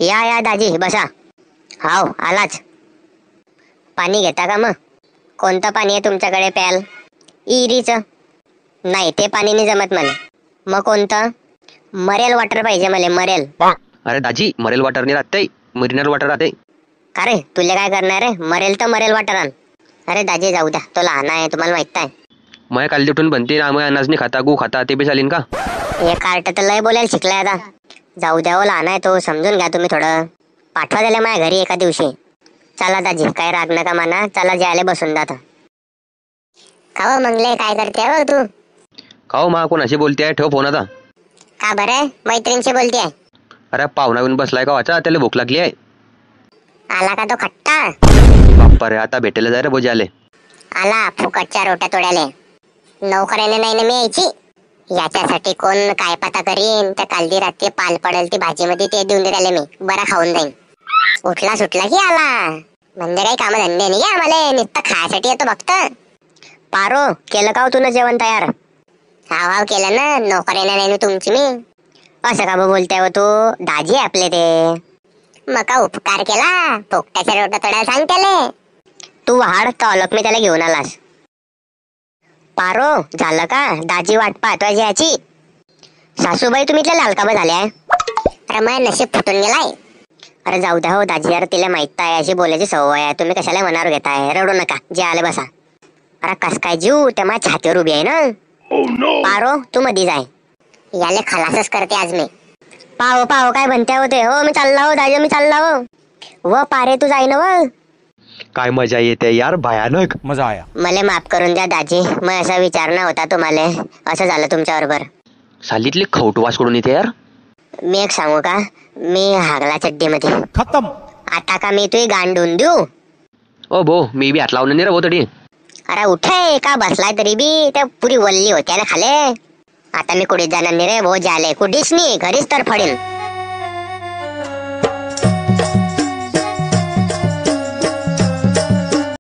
या दाजी बसा. हाव आलाच. पाणी घेता का? मग कोणतं पाणी आहे तुमच्याकडे प्याल? इरीचं? नाही ते पाणी नाही जमत मला. मग कोणतं? मरेल वॉटर पाहिजे मला, मरेल. अरे दाजी मरेल वॉटर नाही राहते, मिनरल वॉटर राहते. का रे तुला काय करणार रे? मरेल तर मरेल वॉटर आण. अरे दाजी जाऊ द्या, तो लहान आहे तुम्हाला माहित आहे. मग काल उठून बनते ना, मग अनाज नाही खाता गू खाता ते बी चालेल का? हे कार्ट तर लय बोलायला शिकलाय आता. जाऊ द्या, हो लहान आहे तो, समजून घ्या तुम्ही थोडं. पाठवा दिल्या माझ्या घरी एका दिवशी. चला दाजी काय राग नका माना, चला जेवायला बसून जाता. खाव मंगले काय करते हो तू? खाओ मा कोणाशी बोलते आहे? ठेव फोन आता. का बरं मैत्रिणीशी बोलते? अरे पाहुणा येऊन बसलाय का वाचा, त्याला भूक लागली आहे. आला का तो खट्टा? बाप्पा रे आता भेटेला जाय रे बोजाले. आला फुकटच्या रोट्या तोड्याले. नोकऱ्याने नाही ना मी यायची. याच्यासाठी कोण काय पता करीन. त्या कालदी रात्री पाल पडेल ती भाजीमध्ये ते देऊन राहिले मी, बरा खाऊन जाईन. उठला सुटला की आला. म्हणजे काही काम धंदे नाही आम्हाला, नुसतं खायसाठी येतो फक्त. पारो केलं का तुला जेवण तयार? हाव केलं ना, नोकऱ्याने नाही तुमची मी. असं का बोलताय हो तू? दाजी आपले ते. मग का उपकार केला, फुकट्याच्या रोट्या तोडायला सांग त्याले. तू वाढ तोलक मी त्याला घेऊन आलास. पारो झालं का? दाजी वाट पाहतोय याची. सासूबाई तुम्ही इथल्या लालकाबा झाल्या? अरे माझ्या नशीब फुटून गेलाय. अरे जाऊ द्या हो दाजी, यार तिला माहित आहे अशी बोलायची सवय आहे, तुम्ही कशाला मनावर घेताय? रडू नका, जे आले बसा. अरे कस काय जीव त्या माझ्या छातीवर उभी आहे ना. पारो तू मधी जाय, याले खलासच करते आज मी. पाहो पाहो काय म्हणते होते? हो मी चालला हो दाजी, मी चालला हो. व पारे तू जाई ना व. काय मजा येते यार, भयानक मजा आया. मला माफ करून द्या दाजी, मग असा विचार ना होता तुम्हाला. असं झालं तुमच्या बरोबर. सालीतले खवटवास कडून येते यार. मी एक सांगू का? मी हागला चड्डीमध्ये. खत्म. आता का मी तुझी गांडून देऊ? ओ भो मी बी हात लावलं नाही रे भाऊ तडी. अरे उठे का बसलाय तरी बी, त्या पुरी वल्ली होत्या ना खाले. आता मी कुठे जाणार नाही रे भाऊ, जाले कुठेच नाही, घरीच तर फडेल.